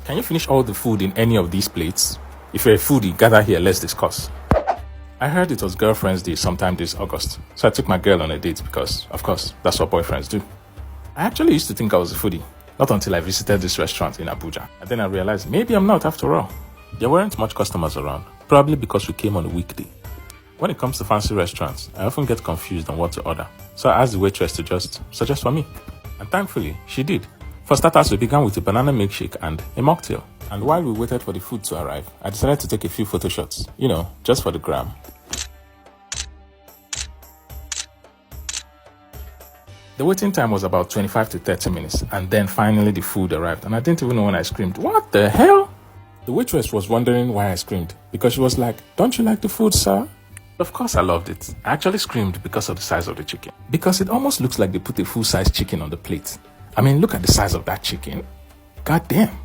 Can you finish all the food in any of these plates? If you're a foodie, gather here, let's discuss. I heard it was Girlfriend's Day sometime this August, so I took my girl on a date because, of course, that's what boyfriends do. I actually used to think I was a foodie, not until I visited this restaurant in Abuja, and then I realized maybe I'm not after all. There weren't much customers around, probably because we came on a weekday. When it comes to fancy restaurants, I often get confused on what to order, so I asked the waitress to just suggest for me. And thankfully, she did. For starters, we began with a banana milkshake and a mocktail. And while we waited for the food to arrive, I decided to take a few photo shots, just for the gram. The waiting time was about 25 to 30 minutes, and then finally the food arrived, and I didn't even know when I screamed, "What the hell?" The waitress was wondering why I screamed, because she was like, "Don't you like the food, sir?" Of course I loved it. I actually screamed because of the size of the chicken. Because it almost looks like they put a full-size chicken on the plate. I mean, look at the size of that chicken. God damn.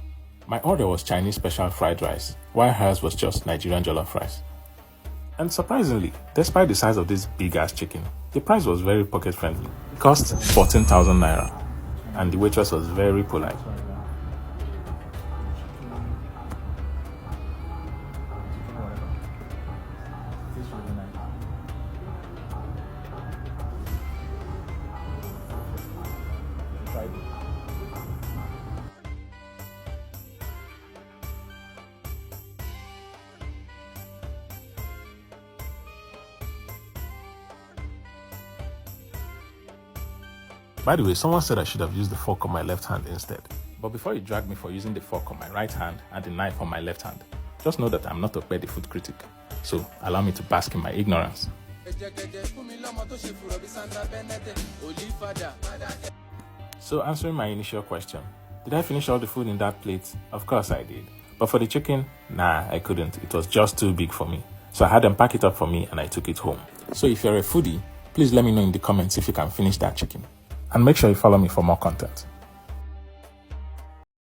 My order was Chinese special fried rice, while hers was just Nigerian jollof rice. And surprisingly, despite the size of this big-ass chicken, the price was very pocket-friendly. It cost 14,000 naira, and the waitress was very polite. By the way, someone said I should have used the fork on my left hand instead. But before you drag me for using the fork on my right hand and the knife on my left hand, just know that I'm not a petty food critic. So allow me to bask in my ignorance. So answering my initial question, did I finish all the food in that plate? Of course I did. But for the chicken, nah, I couldn't. It was just too big for me. So I had them pack it up for me and I took it home. So if you're a foodie, please let me know in the comments if you can finish that chicken. And make sure you follow me for more content.